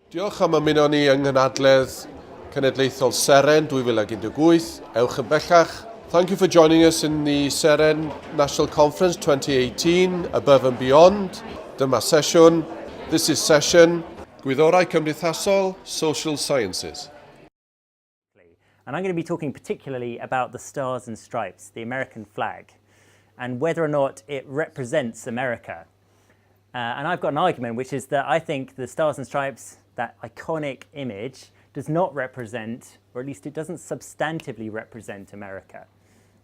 Diolch am ymuno ni yng Nghanadledd Cenedlaethol Seren 2018. Ewch yn bellach. Thank you for joining us in the Seren National Conference 2018, Above and Beyond. Dyma sesiwn. This is session Gwyddorau Cymdeithasol, Social Sciences. And I'm going to be talking particularly about the Stars and Stripes, the American flag, and whether or not it represents America. And I've got an argument, which is that I think the Stars and Stripes, that iconic image, does not represent, or at least it doesn't substantively represent America.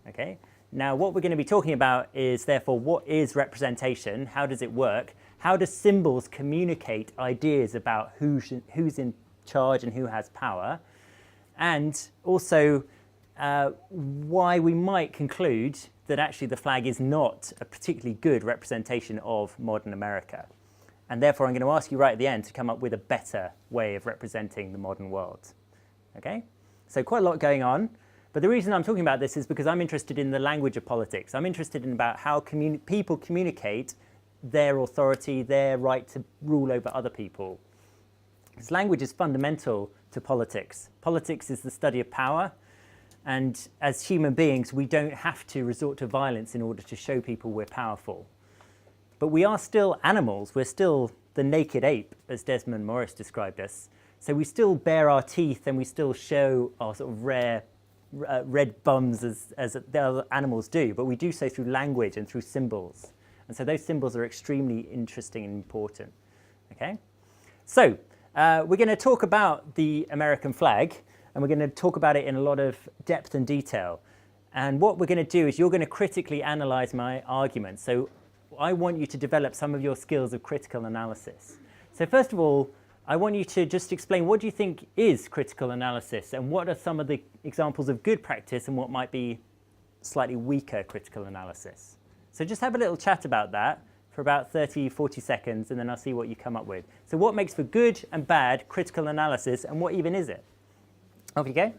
Okay? Now, what we're going to be talking about is, therefore, what is representation? How does it work? How do symbols communicate ideas about who's in charge and who has power? And also why we might conclude that actually the flag is not a particularly good representation of modern America. And therefore, I'm going to ask you right at the end to come up with a better way of representing the modern world. Okay? So quite a lot going on. But the reason I'm talking about this is because I'm interested in the language of politics. I'm interested in about how people communicate their authority, their right to rule over other people. Because language is fundamental to politics. Politics is the study of power. And as human beings, we don't have to resort to violence in order to show people we're powerful. But we are still animals. We're still the naked ape, as Desmond Morris described us. So we still bare our teeth and we still show our sort of rare red bums as the other animals do. But we do so through language and through symbols. And so those symbols are extremely interesting and important. Okay? So we're going to talk about the American flag. And we're going to talk about it in a lot of depth and detail. And what we're going to do is you're going to critically analyze my argument. So I want you to develop some of your skills of critical analysis. So first of all, I want you to just explain, what do you think is critical analysis? And what are some of the examples of good practice and what might be slightly weaker critical analysis? So just have a little chat about that for about 30, 40 seconds, and then I'll see what you come up with. So what makes for good and bad critical analysis, and what even is it? Off you go.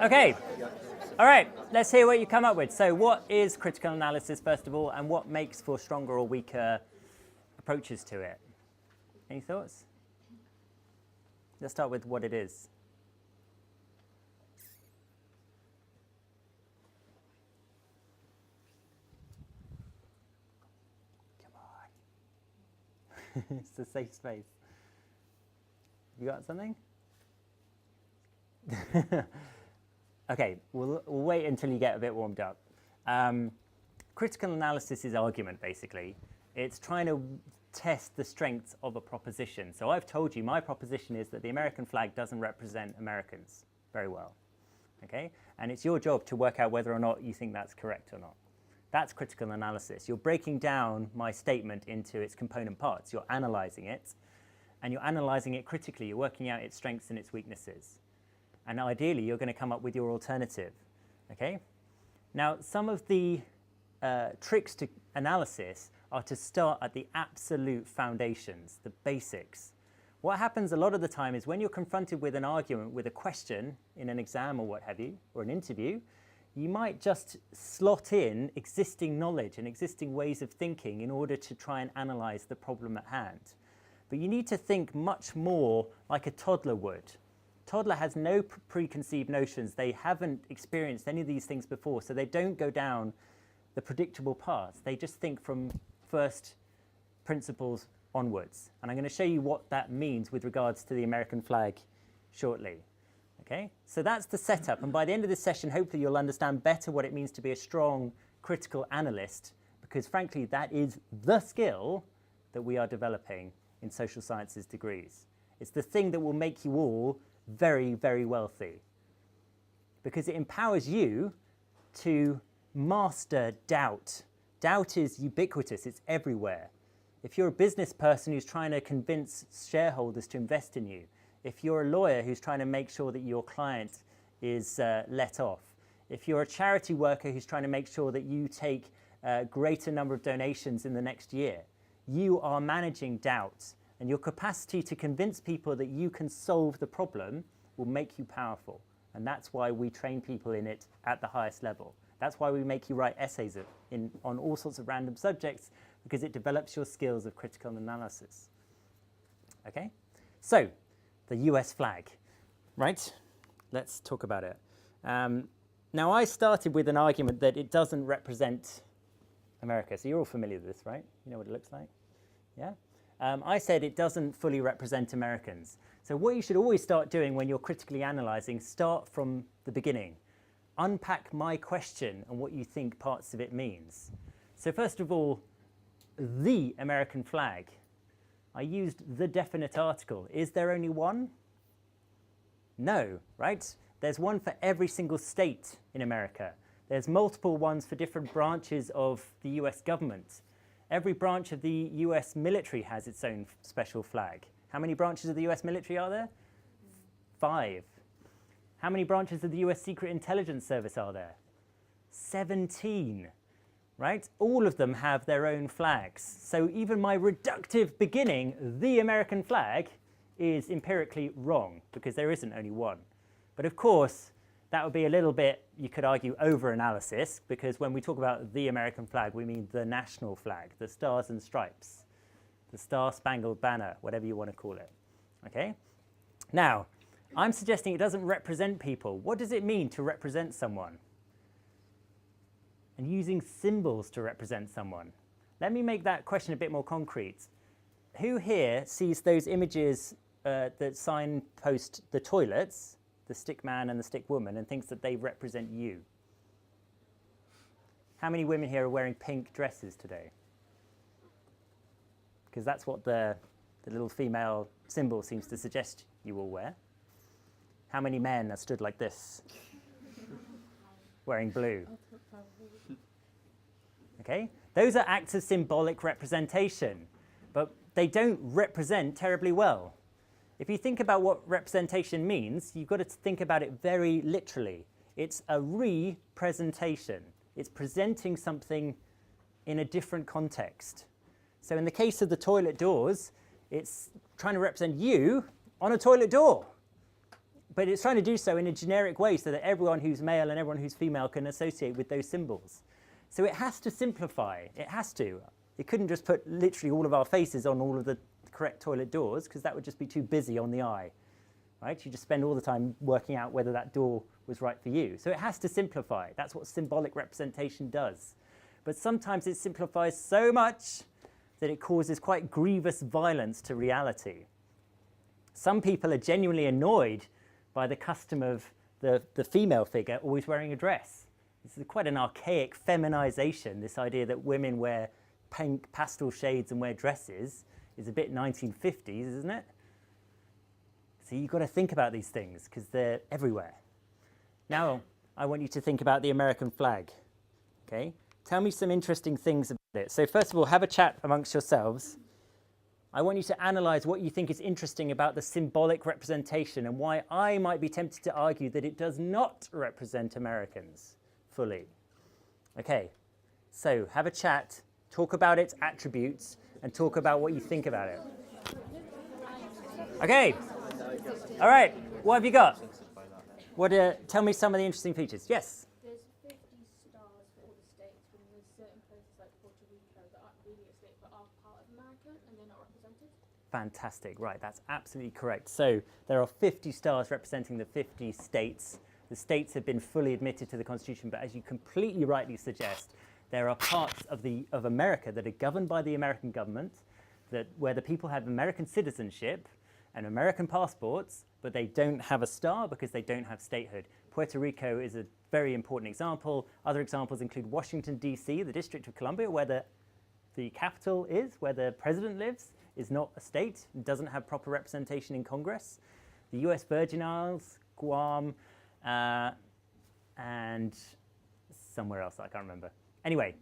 Okay. All right. Let's hear what you come up with. So what is critical analysis, first of all, and what makes for stronger or weaker approaches to it? Any thoughts? Let's start with what it is. Come on. It's a safe space. You got something? Okay, we'll wait until you get a bit warmed up. Critical analysis is argument, basically. It's trying to test the strengths of a proposition. So I've told you my proposition is that the American flag doesn't represent Americans very well. Okay? And it's your job to work out whether or not you think that's correct or not. That's critical analysis. You're breaking down my statement into its component parts. You're analyzing it. And you're analyzing it critically. You're working out its strengths and its weaknesses. And ideally, you're going to come up with your alternative. Okay? Now, some of the tricks to analysis are to start at the absolute foundations, the basics. What happens a lot of the time is when you're confronted with an argument, with a question in an exam or what have you, or an interview, you might just slot in existing knowledge and existing ways of thinking in order to try and analyze the problem at hand. But you need to think much more like a toddler would. Toddler has no preconceived notions. They haven't experienced any of these things before, so they don't go down the predictable paths. They just think from first principles onwards. And I'm going to show you what that means with regards to the American flag shortly. Okay? So that's the setup. And by the end of this session, hopefully you'll understand better what it means to be a strong critical analyst, because frankly, that is the skill that we are developing in social sciences degrees. It's the thing that will make you all very, very wealthy, because it empowers you to master doubt. Doubt is ubiquitous, it's everywhere. If you're a business person who's trying to convince shareholders to invest in you, if you're a lawyer who's trying to make sure that your client is let off, if you're a charity worker who's trying to make sure that you take a greater number of donations in the next year, you are managing doubt. And your capacity to convince people that you can solve the problem will make you powerful. And that's why we train people in it at the highest level. That's why we make you write essays on all sorts of random subjects, because it develops your skills of critical analysis. Okay? So, the US flag, right? Let's talk about it. Now, I started with an argument that it doesn't represent America. So you're all familiar with this, right? You know what it looks like? Yeah? I said it doesn't fully represent Americans. So what you should always start doing when you're critically analysing, start from the beginning. Unpack my question and what you think parts of it means. So first of all, the American flag. I used the definite article. Is there only one? No, right? There's one for every single state in America. There's multiple ones for different branches of the US government. Every branch of the US military has its own special flag. How many branches of the US military are there? 5. How many branches of the US Secret Intelligence Service are there? 17, right? All of them have their own flags. So even my reductive beginning, the American flag, is empirically wrong because there isn't only one. But of course, that would be a little bit, you could argue, over-analysis, because when we talk about the American flag, we mean the national flag, the stars and stripes, the Star-Spangled Banner, whatever you want to call it. Okay? Now, I'm suggesting it doesn't represent people. What does it mean to represent someone? And using symbols to represent someone. Let me make that question a bit more concrete. Who here sees those images that signpost the toilets, the stick man and the stick woman, and thinks that they represent you? How many women here are wearing pink dresses today? Because that's what the little female symbol seems to suggest you all wear. How many men are stood like this, wearing blue? Okay, those are acts of symbolic representation, but they don't represent terribly well. If you think about what representation means, you've got to think about it very literally. It's a representation. It's presenting something in a different context. So in the case of the toilet doors, it's trying to represent you on a toilet door. But it's trying to do so in a generic way so that everyone who's male and everyone who's female can associate with those symbols. So it has to simplify. It has to. It couldn't just put literally all of our faces on all of the correct toilet doors, because that would just be too busy on the eye, right? You just spend all the time working out whether that door was right for you. So it has to simplify. That's what symbolic representation does. But sometimes it simplifies so much that it causes quite grievous violence to reality. Some people are genuinely annoyed by the custom of the female figure always wearing a dress. This is quite an archaic feminization, this idea that women wear pink pastel shades and wear dresses is a bit 1950s, isn't it? So you've got to think about these things because they're everywhere. Now, I want you to think about the American flag. Okay? Tell me some interesting things about it. So first of all, have a chat amongst yourselves. I want you to analyze what you think is interesting about the symbolic representation and why I might be tempted to argue that it does not represent Americans fully. Okay, so have a chat, talk about its attributes, and talk about what you think about it. Okay, all right, what have you got? Tell me some of the interesting features. Yes? There's 50 stars for all the states, but there's certain places like Puerto Rico that aren't really a state but are part of America and they're not represented. Fantastic, right, that's absolutely correct. So there are 50 stars representing the 50 states. The states have been fully admitted to the Constitution, but as you completely rightly suggest, there are parts of America that are governed by the American government, where the people have American citizenship and American passports, but they don't have a star because they don't have statehood. Puerto Rico is a very important example. Other examples include Washington, D.C., the District of Columbia, where the capital is, where the president lives, is not a state, doesn't have proper representation in Congress. The US Virgin Isles, Guam, and somewhere else I can't remember. Anyway,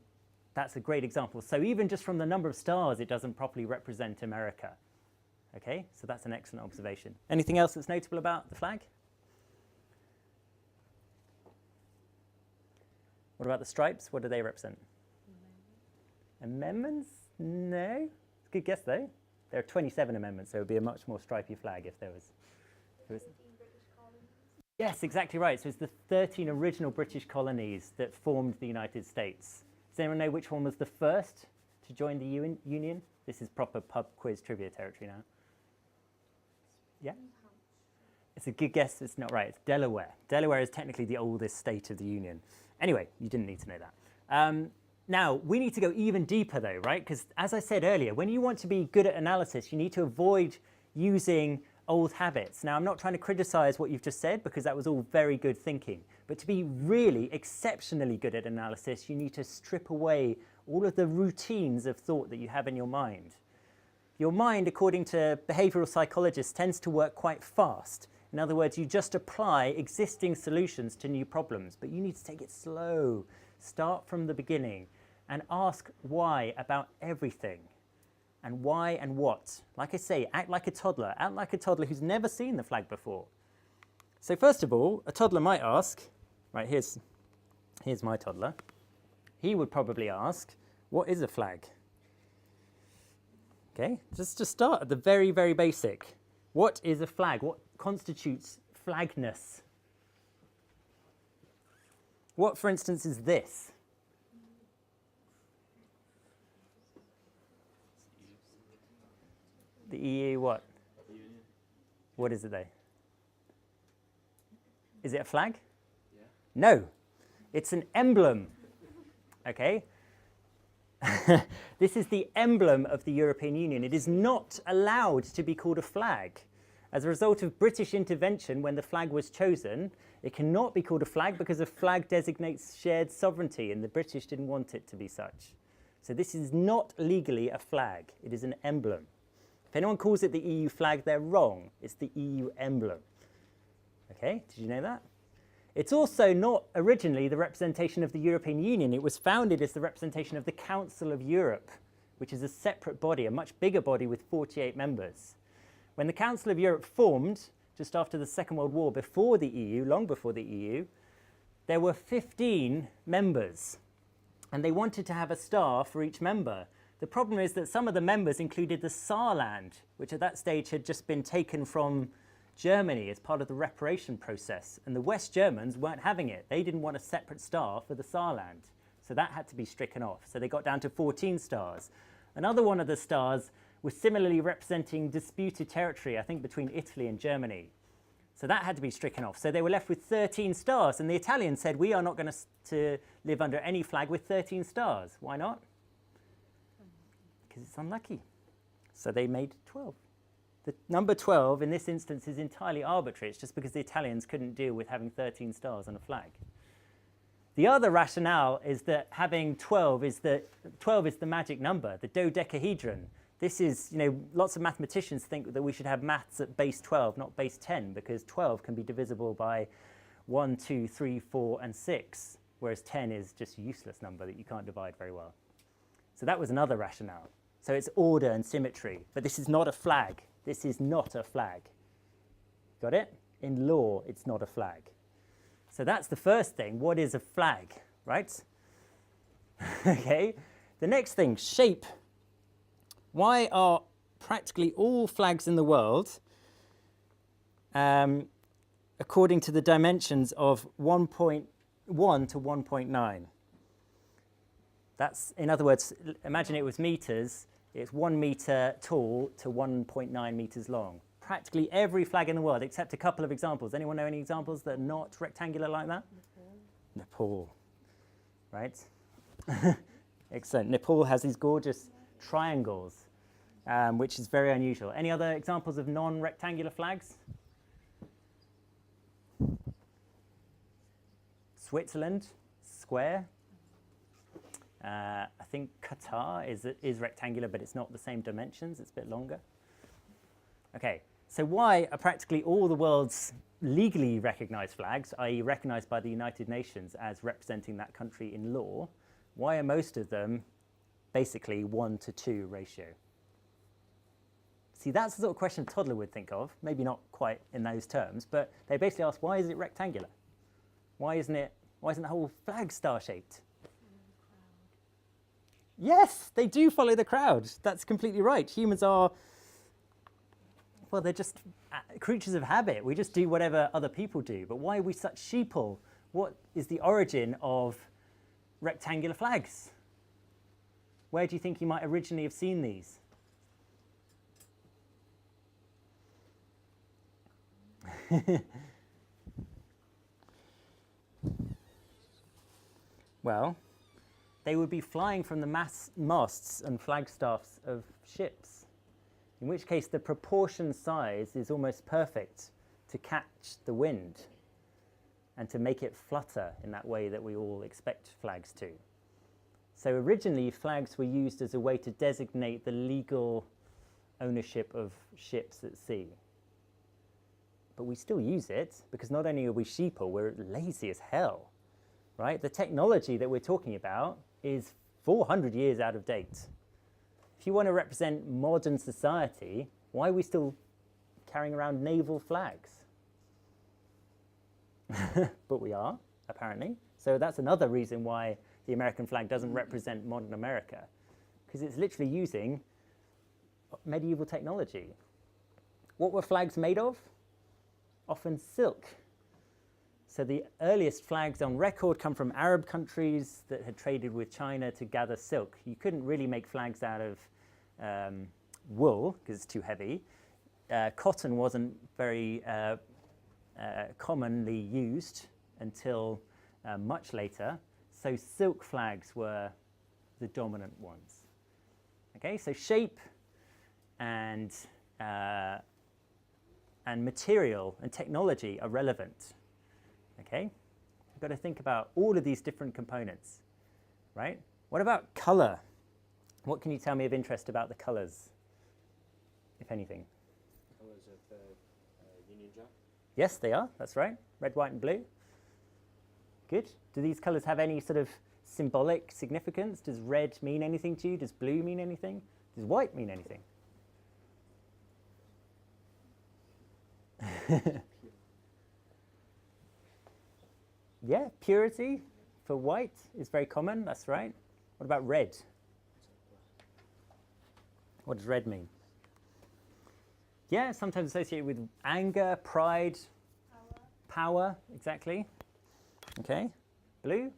that's a great example. So even just from the number of stars, it doesn't properly represent America. Okay, so that's an excellent observation. Anything else that's notable about the flag? What about the stripes? What do they represent? Amendments? No. It's a good guess, though. There are 27 amendments, so it would be a much more stripy flag if there was. Yes, exactly right. So it's the 13 original British colonies that formed the United States. Does anyone know which one was the first to join the Union? This is proper pub quiz trivia territory now. Yeah? It's a good guess. It's not right. It's Delaware. Delaware is technically the oldest state of the Union. Anyway, you didn't need to know that. Now, we need to go even deeper though, right? Because as I said earlier, when you want to be good at analysis, you need to avoid using old habits. Now, I'm not trying to criticize what you've just said because that was all very good thinking. But to be really exceptionally good at analysis, you need to strip away all of the routines of thought that you have in your mind. Your mind, according to behavioral psychologists, tends to work quite fast. In other words, you just apply existing solutions to new problems, but you need to take it slow. Start from the beginning and ask why about everything. And why and what. Like I say, act like a toddler. Act like a toddler who's never seen the flag before. So first of all, a toddler might ask, right, here's my toddler. He would probably ask, what is a flag? Okay, just to start at the very, very basic. What is a flag? What constitutes flagness? What, for instance, is this? The EU what? What is it though? Is it a flag? Yeah. No, it's an emblem. Okay? This is the emblem of the European Union. It is not allowed to be called a flag. As a result of British intervention, when the flag was chosen, it cannot be called a flag because a flag designates shared sovereignty, and the British didn't want it to be such. So this is not legally a flag. It is an emblem. If anyone calls it the EU flag, they're wrong. It's the EU emblem. Okay, did you know that? It's also not originally the representation of the European Union. It was founded as the representation of the Council of Europe, which is a separate body, a much bigger body with 48 members. When the Council of Europe formed, just after the Second World War, before the EU, long before the EU, there were 15 members, and they wanted to have a star for each member. The problem is that some of the members included the Saarland, which at that stage had just been taken from Germany as part of the reparation process, and the West Germans weren't having it. They didn't want a separate star for the Saarland, so that had to be stricken off. So they got down to 14 stars. Another one of the stars was similarly representing disputed territory, I think between Italy and Germany. So that had to be stricken off. So they were left with 13 stars, and the Italians said, we are not going to live under any flag with 13 stars. Why not? Because it's unlucky. So they made 12. The number 12 in this instance is entirely arbitrary. It's just because the Italians couldn't deal with having 13 stars on a flag. The other rationale is that having 12 is the magic number, the dodecahedron. This is, lots of mathematicians think that we should have maths at base 12, not base 10, because 12 can be divisible by 1, 2, 3, 4, and 6, whereas 10 is just a useless number that you can't divide very well. So that was another rationale. So it's order and symmetry, but this is not a flag. This is not a flag. Got it? In law, it's not a flag. So that's the first thing. What is a flag, right? Okay. The next thing, shape. Why are practically all flags in the world, according to the dimensions of 1.1 to 1.9? That's, in other words, imagine it was meters. It's 1 meter tall to 1.9 meters long. Practically every flag in the world, except a couple of examples. Anyone know any examples that are not rectangular like that? Nepal. Right? Excellent. Nepal has these gorgeous triangles, which is very unusual. Any other examples of non-rectangular flags? Switzerland, square. I think Qatar is rectangular, but it's not the same dimensions. It's a bit longer. Okay, so why are practically all the world's legally recognized flags, i.e. recognized by the United Nations as representing that country in law, why are most of them basically 1:2 ratio? See, that's the sort of question a toddler would think of, maybe not quite in those terms, but they basically ask, why is it rectangular? Why isn't the whole flag star-shaped? Yes, they do follow the crowd. That's completely right. Humans are, well, they're just creatures of habit. We just do whatever other people do. But why are we such sheeple? What is the origin of rectangular flags? Where do you think you might originally have seen these? Well, they would be flying from the masts and flagstaffs of ships, in which case the proportion size is almost perfect to catch the wind and to make it flutter in that way that we all expect flags to. So originally, flags were used as a way to designate the legal ownership of ships at sea. But we still use it because not only are we sheeple, we're lazy as hell. Right? The technology that we're talking about is 400 years out of date. If you want to represent modern society, why are we still carrying around naval flags? But we are, apparently. So that's another reason why the American flag doesn't represent modern America, because it's literally using medieval technology. What were flags made of? Often silk. So the earliest flags on record come from Arab countries that had traded with China to gather silk. You couldn't really make flags out of wool because it's too heavy. Cotton wasn't very commonly used until much later. So silk flags were the dominant ones. Okay, so shape and material and technology are relevant. Okay, we've got to think about all of these different components, right? What about color? What can you tell me of interest about the colors, if anything? Colours of the Union Jack. Yes, they are. That's right. Red, white, and blue. Good. Do these colors have any sort of symbolic significance? Does red mean anything to you? Does blue mean anything? Does white mean anything? Yeah, purity for white is very common. That's right. What about red? What does red mean? Yeah, sometimes associated with anger, pride, power, exactly. Okay. Blue?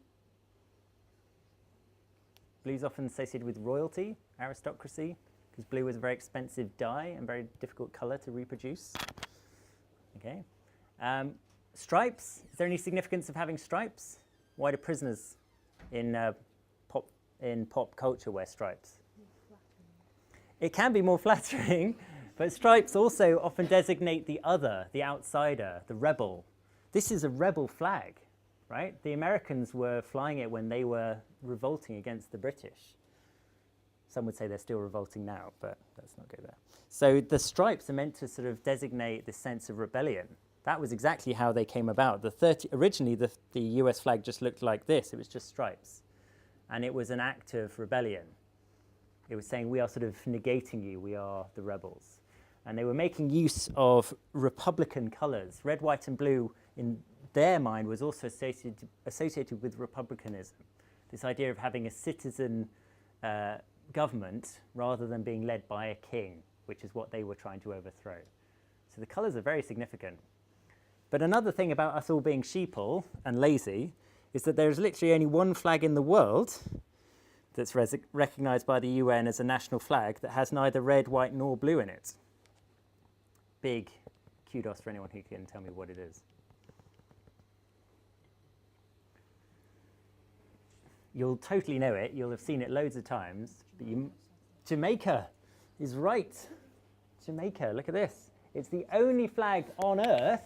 Blue is often associated with royalty, aristocracy, because blue is a very expensive dye and very difficult color to reproduce. Okay. Stripes, is there any significance of having stripes? Why do prisoners in pop culture wear stripes? It can be more flattering, but stripes also often designate the other, the outsider, the rebel. This is a rebel flag, right? The Americans were flying it when they were revolting against the British. Some would say they're still revolting now, but let's not go there. So the stripes are meant to sort of designate this sense of rebellion. That was exactly how they came about. Originally, the US flag just looked like this. It was just stripes. And it was an act of rebellion. It was saying, we are sort of negating you. We are the rebels. And they were making use of Republican colors. Red, white, and blue, in their mind, was also associated with republicanism. This idea of having a citizen government rather than being led by a king, which is what they were trying to overthrow. So the colors are very significant. But another thing about us all being sheeple and lazy is that there is literally only one flag in the world that's recognized by the UN as a national flag that has neither red, white, nor blue in it. Big kudos for anyone who can tell me what it is. You'll totally know it. You'll have seen it loads of times. But Jamaica is right. Jamaica, look at this. It's the only flag on Earth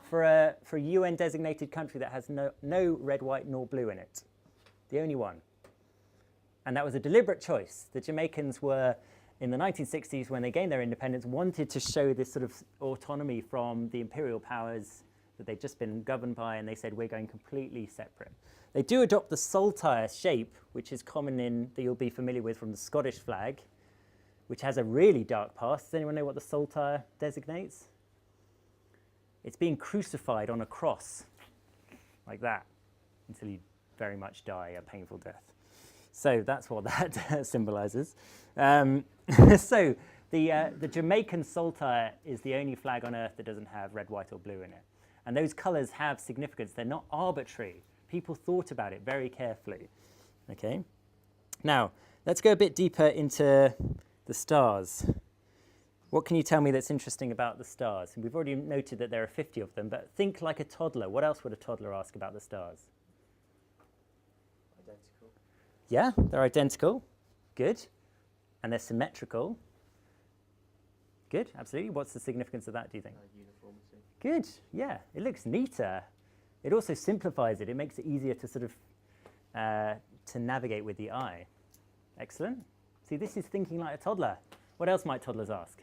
for a UN-designated country that has no red, white, nor blue in it. The only one. And that was a deliberate choice. The Jamaicans were, in the 1960s, when they gained their independence, wanted to show this sort of autonomy from the imperial powers that they'd just been governed by, and they said, we're going completely separate. They do adopt the saltire shape, which is common that you'll be familiar with from the Scottish flag, which has a really dark past. Does anyone know what the saltire designates? It's being crucified on a cross, like that, until you very much die a painful death. So that's what that symbolizes. So the Jamaican saltire is the only flag on Earth that doesn't have red, white, or blue in it. And those colors have significance. They're not arbitrary. People thought about it very carefully. Okay. Now, let's go a bit deeper into the stars. What can you tell me that's interesting about the stars? And we've already noted that there are 50 of them, but think like a toddler. What else would a toddler ask about the stars? Identical. Yeah, they're identical. Good. And they're symmetrical. Good, absolutely. What's the significance of that, do you think? Uniformity. Good, yeah. It looks neater. It also simplifies it. It makes it easier to sort of to navigate with the eye. Excellent. See, this is thinking like a toddler. What else might toddlers ask?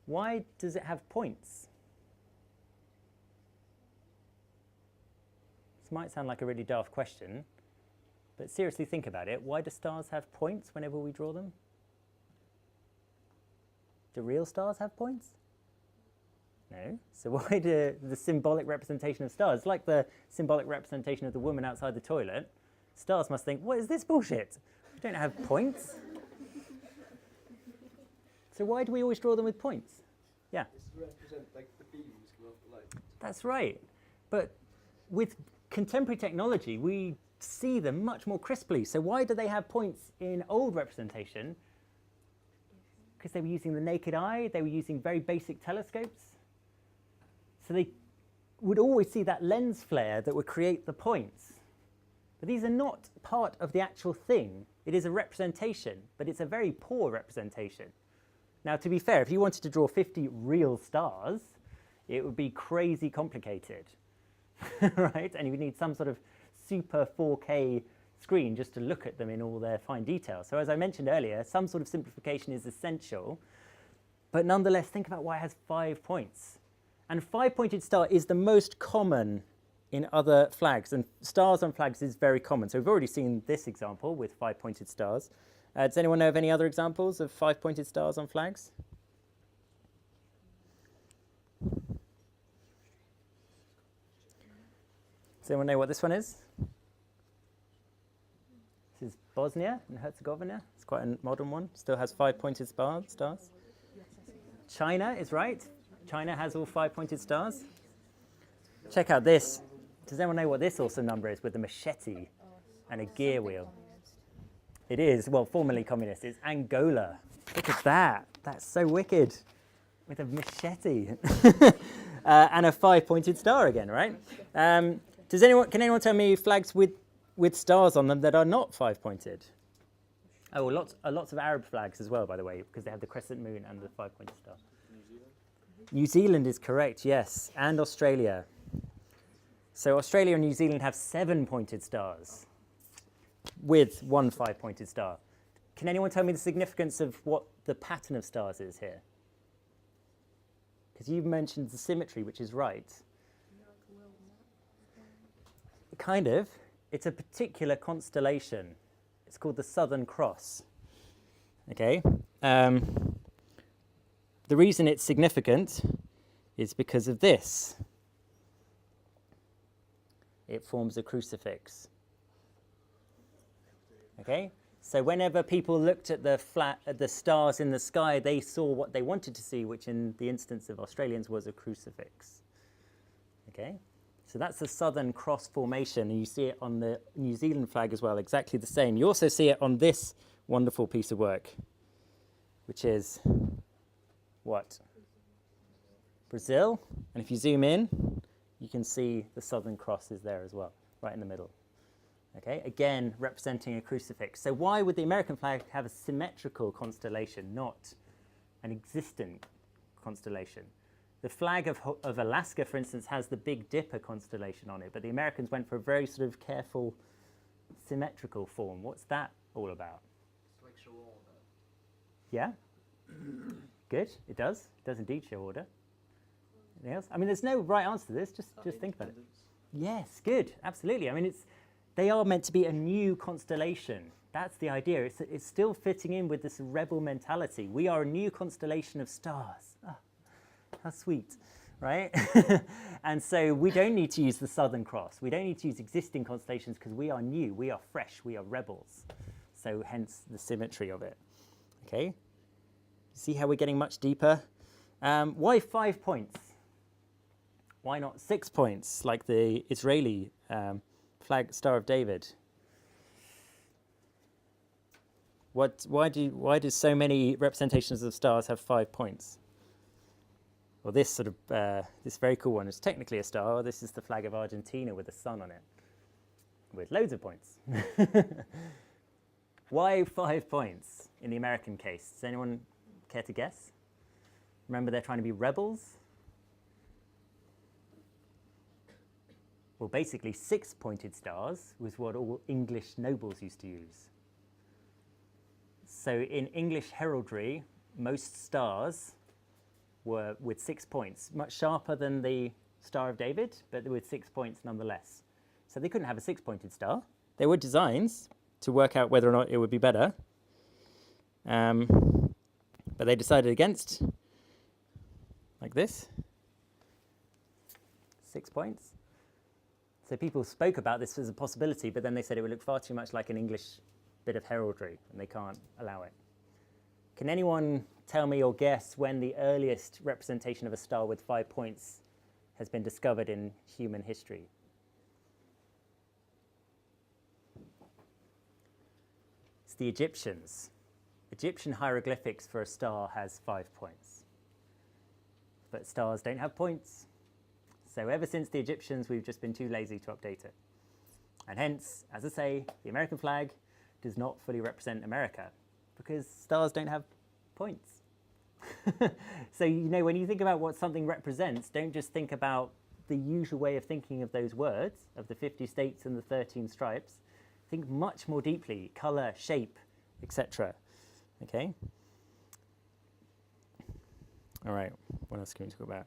Why does it have points? This might sound like a really daft question, but seriously think about it. Why do stars have points whenever we draw them? Do real stars have points? No. So why do the symbolic representation of stars, like the symbolic representation of the woman outside the toilet, stars must think, what is this bullshit? We don't have points. So why do we always draw them with points? Yeah? It's to represent like the beams coming off the light. That's right. But with contemporary technology, we see them much more crisply. So why do they have points in old representation? Because they were using the naked eye, they were using very basic telescopes. So they would always see that lens flare that would create the points. But these are not part of the actual thing. It is a representation, but it's a very poor representation. Now, to be fair, if you wanted to draw 50 real stars, it would be crazy complicated, right? And you would need some sort of super 4K screen just to look at them in all their fine detail. So as I mentioned earlier, some sort of simplification is essential, but nonetheless, think about why it has 5 points. And 5-pointed star is the most common in other flags, and stars on flags is very common. So we've already seen this example with 5-pointed stars. Does anyone know of any other examples of 5-pointed stars on flags? Does anyone know what this one is? This is Bosnia and Herzegovina. It's quite a modern one. Still has 5-pointed stars. China is right. China has all 5-pointed stars. Check out this. Does anyone know what this awesome number is with a machete and a gear wheel? It is, well, formerly communist. It's Angola. Look at that. That's so wicked. With a machete. And a 5-pointed star again, right? Can anyone tell me flags with stars on them that are not 5-pointed? Oh, lots of Arab flags as well, by the way, because they have the crescent moon and the 5-pointed star. New Zealand is correct, yes, and Australia. So Australia and New Zealand have 7-pointed stars with one 5-pointed star. Can anyone tell me the significance of what the pattern of stars is here? Because you've mentioned the symmetry, which is right. Kind of. It's a particular constellation. It's called the Southern Cross. Okay. The reason it's significant is because of this. It forms a crucifix. Okay? So whenever people looked at the stars in the sky, they saw what they wanted to see, which in the instance of Australians was a crucifix. Okay? So that's the Southern Cross formation, and you see it on the New Zealand flag as well, exactly the same. You also see it on this wonderful piece of work, which is what? Brazil. And if you zoom in, you can see the Southern Cross is there as well, right in the middle. Okay, again, representing a crucifix. So why would the American flag have a symmetrical constellation, not an existent constellation? The flag of Alaska, for instance, has the Big Dipper constellation on it, but the Americans went for a very sort of careful, symmetrical form. What's that all about? To like show order. Yeah? Good, it does. It does indeed show order. Anything else? I mean, there's no right answer to this, just think about it. Yes, good, absolutely. I mean, they are meant to be a new constellation. That's the idea. It's still fitting in with this rebel mentality. We are a new constellation of stars. Oh, how sweet, right? And so we don't need to use the Southern Cross. We don't need to use existing constellations because we are new, we are fresh, we are rebels. So hence the symmetry of it. Okay? See how we're getting much deeper? Why 5 points? Why not 6 points like the Israeli flag Star of David? Why do so many representations of stars have 5 points? Well, this sort of this very cool one is technically a star. This is the flag of Argentina with a sun on it, with loads of points. Why 5 points in the American case? Does anyone care to guess? Remember, they're trying to be rebels. Well, basically, 6-pointed stars was what all English nobles used to use. So in English heraldry, most stars were with 6 points, much sharper than the Star of David, but with 6 points nonetheless. So they couldn't have a 6-pointed star. There were designs to work out whether or not it would be better, but they decided against, like this, 6 points. So people spoke about this as a possibility, but then they said it would look far too much like an English bit of heraldry, and they can't allow it. Can anyone tell me or guess when the earliest representation of a star with 5 points has been discovered in human history? It's the Egyptians. Egyptian hieroglyphics for a star has 5 points. But stars don't have points. So ever since the Egyptians, we've just been too lazy to update it. And hence, as I say, the American flag does not fully represent America because stars don't have points. So, when you think about what something represents, don't just think about the usual way of thinking of those words, of the 50 states and the 13 stripes. Think much more deeply, color, shape, etc. Okay? All right, what else can we talk about?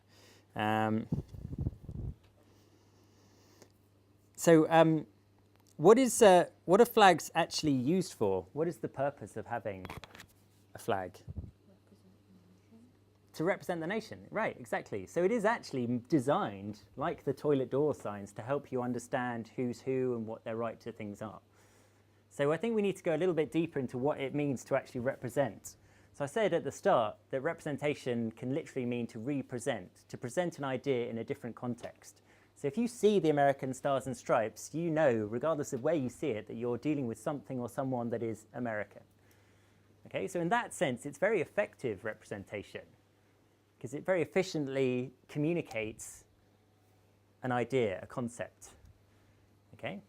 What are flags actually used for? What is the purpose of having a flag? To represent the nation, right, exactly. So it is actually designed, like the toilet door signs, to help you understand who's who and what their right to things are. So I think we need to go a little bit deeper into what it means to actually represent. So I said at the start that representation can literally mean to represent, to present an idea in a different context. So if you see the American stars and stripes, you know, regardless of where you see it, that you're dealing with something or someone that is American. Okay, so in that sense, it's very effective representation because it very efficiently communicates an idea, a concept. Okay,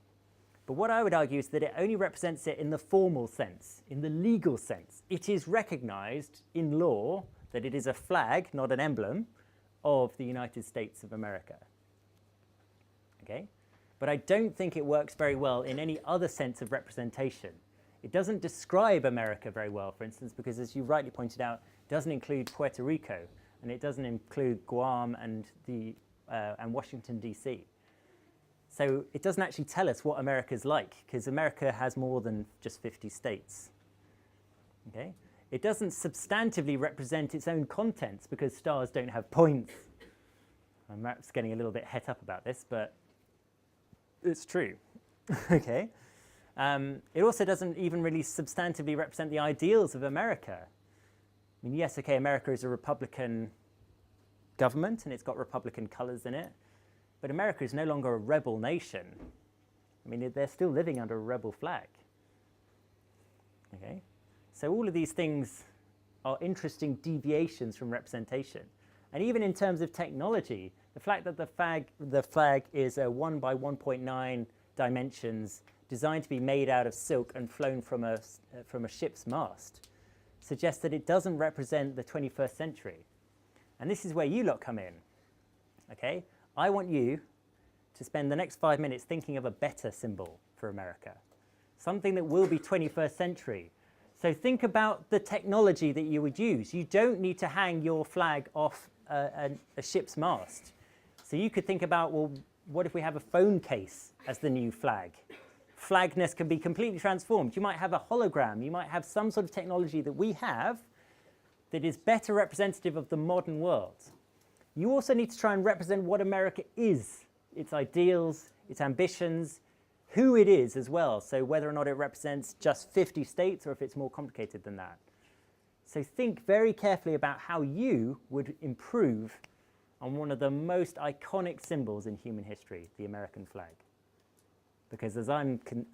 but what I would argue is that it only represents it in the formal sense, in the legal sense. It is recognized in law that it is a flag, not an emblem, of the United States of America. Okay? But I don't think it works very well in any other sense of representation. It doesn't describe America very well, for instance, because as you rightly pointed out, it doesn't include Puerto Rico, and it doesn't include Guam and Washington, D.C. So it doesn't actually tell us what America's like, because America has more than just 50 states. Okay? It doesn't substantively represent its own contents, because stars don't have points. I'm perhaps getting a little bit het up about this, but it's true. Okay. It also doesn't even really substantively represent the ideals of America. I mean, yes, okay, America is a Republican government and it's got Republican colors in it, but America is no longer a rebel nation. I mean, they're still living under a rebel flag. Okay. So all of these things are interesting deviations from representation. And even in terms of technology, the fact that the flag is a 1 by 1.9 dimensions, designed to be made out of silk and flown from a ship's mast, suggests that it doesn't represent the 21st century. And this is where you lot come in. Okay? I want you to spend the next 5 minutes thinking of a better symbol for America, something that will be 21st century. So think about the technology that you would use. You don't need to hang your flag off a ship's mast. So you could think about, well, what if we have a phone case as the new flag? Flagness can be completely transformed. You might have a hologram. You might have some sort of technology that we have that is better representative of the modern world. You also need to try and represent what America is, its ideals, its ambitions, who it is as well. So whether or not it represents just 50 states or if it's more complicated than that. So think very carefully about how you would improve on one of the most iconic symbols in human history, the American flag. Because as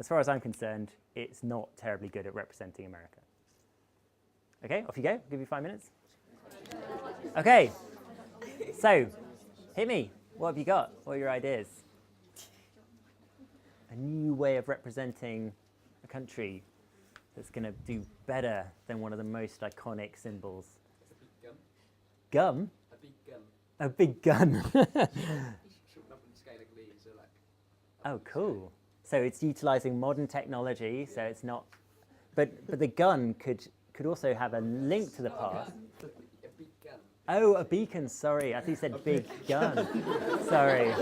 far as I'm concerned, it's not terribly good at representing America. Okay, off you go. I'll give you 5 minutes. Okay, so hit me. What have you got? What are your ideas? A new way of representing a country that's going to do better than one of the most iconic symbols. A big gun. Gum? A big gun. A big gun. Shooting up and scaling leaves are like. Oh, cool. So it's utilizing modern technology, so it's not... But the gun could also have a link to the past. A big gun. Oh, a beacon, sorry. I thought you said big gun. Sorry.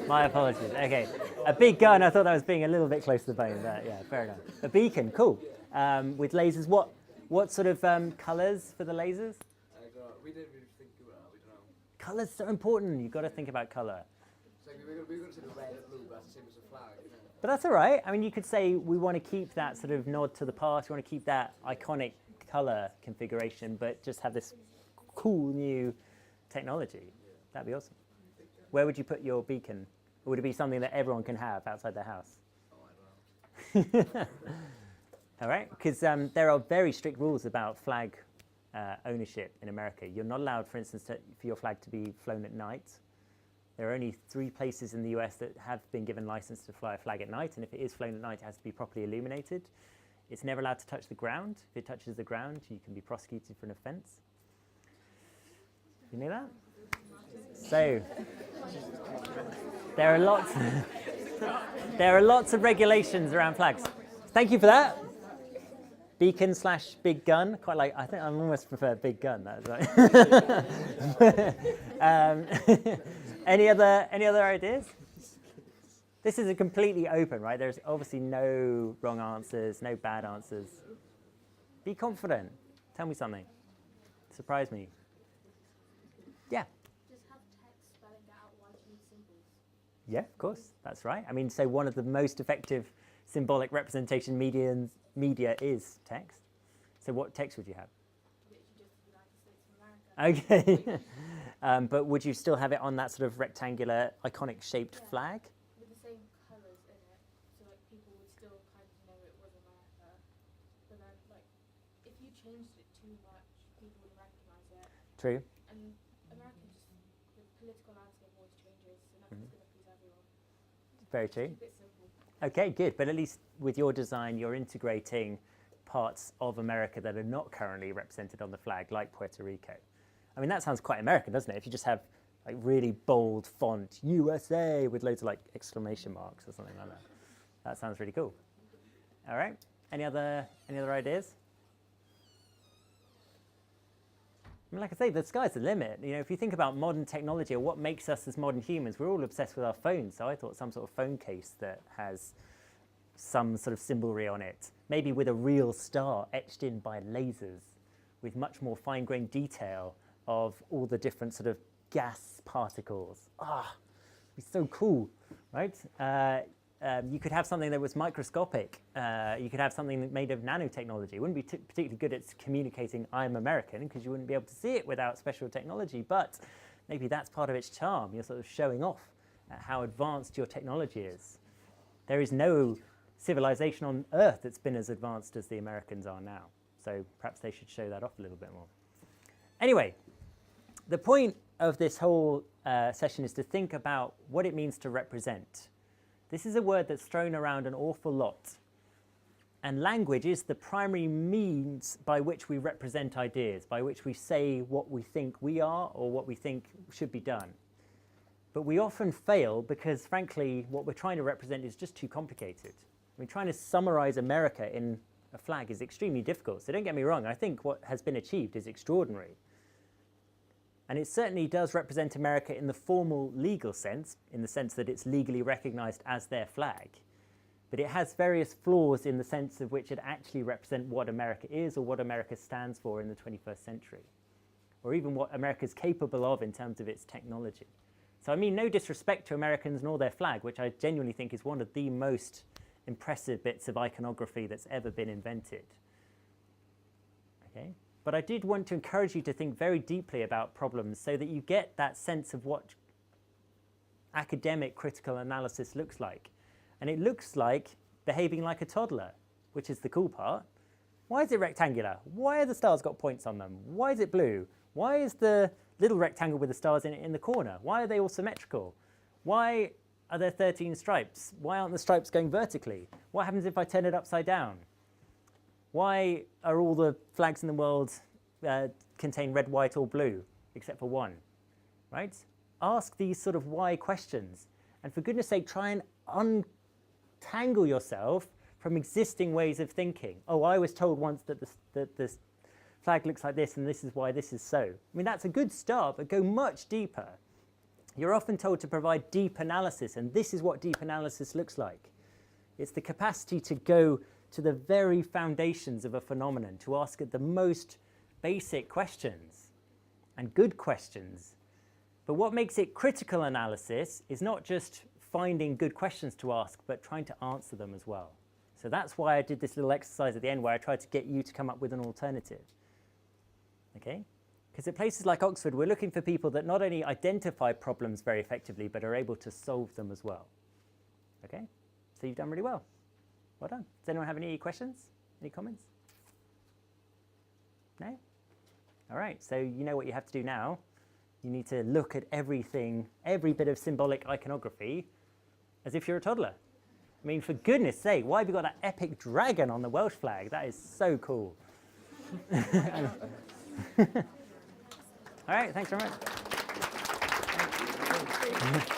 My apologies. Okay. A big gun, I thought that was being a little bit close to the bone, but yeah, fair enough. A beacon, cool. With lasers, what sort of colours for the lasers? We didn't really think about it, we don't know. Colour's so important. You've got to think about colour. So we're going to say the red and blue, but that's the same as a flag, isn't it? But that's all right. I mean, you could say we want to keep that sort of nod to the past. We want to keep that iconic colour configuration, but just have this cool new technology. That'd be awesome. Where would you put your beacon? Or would it be something that everyone can have outside their house? Oh, I don't know. All right, because there are very strict rules about flag ownership in America. You're not allowed, for instance, for your flag to be flown at night. There are only 3 places in the US that have been given license to fly a flag at night, and if it is flown at night, it has to be properly illuminated. It's never allowed to touch the ground. If it touches the ground, you can be prosecuted for an offense. You know that? So, there are lots of regulations around flags. Thank you for that. Beacon / big gun. Quite like. I think I almost prefer big gun. That's right. Any other ideas? This is a completely open, right? There's obviously no wrong answers, no bad answers. Be confident. Tell me something. Surprise me. Yeah. Just have text spelling out why you need symbols. Yeah, of course. That's right. I mean, so one of the most effective symbolic representation media is text. So what text would you have? Literally just the United States of America. Okay. But would you still have it on that sort of rectangular, iconic shaped Yeah. flag? With the same colours in it, so like people would still kind of know it was America. But then like if you changed it too much, people wouldn't recognise it. True. And America just the political landscape always changes, so nothing's going to please everyone. Very true. Keep it simple. Okay, good. But at least with your design, you're integrating parts of America that are not currently represented on the flag, like Puerto Rico. I mean, that sounds quite American, doesn't it? If you just have like really bold font, USA, with loads of like exclamation marks or something like that. That sounds really cool. All right. Any other ideas? I mean, like I say, the sky's the limit. You know, if you think about modern technology or what makes us as modern humans, we're all obsessed with our phones. So I thought some sort of phone case that has some sort of symbolry on it, maybe with a real star etched in by lasers, with much more fine-grained detail of all the different sort of gas particles. It'd be so cool, right? You could have something that was microscopic. You could have something that made of nanotechnology. It wouldn't be particularly good at communicating I'm American because you wouldn't be able to see it without special technology, but maybe that's part of its charm. You're sort of showing off at how advanced your technology is. There is no civilization on Earth that's been as advanced as the Americans are now. So perhaps they should show that off a little bit more. Anyway, the point of this whole session is to think about what it means to represent. This is a word that's thrown around an awful lot. And language is the primary means by which we represent ideas, by which we say what we think we are or what we think should be done. But we often fail because, frankly, what we're trying to represent is just too complicated. I mean, trying to summarize America in a flag is extremely difficult. So don't get me wrong, I think what has been achieved is extraordinary. And it certainly does represent America in the formal legal sense, in the sense that it's legally recognized as their flag. But it has various flaws in the sense of which it actually represents what America is or what America stands for in the 21st century, or even what America is capable of in terms of its technology. So I mean no disrespect to Americans nor their flag, which I genuinely think is one of the most impressive bits of iconography that's ever been invented. Okay? But I did want to encourage you to think very deeply about problems so that you get that sense of what academic critical analysis looks like. And it looks like behaving like a toddler, which is the cool part. Why is it rectangular? Why are the stars got points on them? Why is it blue? Why is the little rectangle with the stars in it in the corner? Why are they all symmetrical? Why are there 13 stripes? Why aren't the stripes going vertically? What happens if I turn it upside down? Why are all the flags in the world contain red, white, or blue, except for one? Right? Ask these sort of why questions. And for goodness sake, try and untangle yourself from existing ways of thinking. Oh, I was told once that this flag looks like this, and this is why this is so. I mean, that's a good start, but go much deeper. You're often told to provide deep analysis, and this is what deep analysis looks like. It's the capacity to go to the very foundations of a phenomenon, to ask it the most basic questions, and good questions. But what makes it critical analysis is not just finding good questions to ask, but trying to answer them as well. So that's why I did this little exercise at the end where I tried to get you to come up with an alternative. Okay? Because at places like Oxford, we're looking for people that not only identify problems very effectively, but are able to solve them as well. Okay? So you've done really well. Well done. Does anyone have any questions? Any comments? No? All right, so you know what you have to do now. You need to look at everything, every bit of symbolic iconography, as if you're a toddler. I mean, for goodness sake, why have you got that epic dragon on the Welsh flag? That is so cool. All right, thanks very much.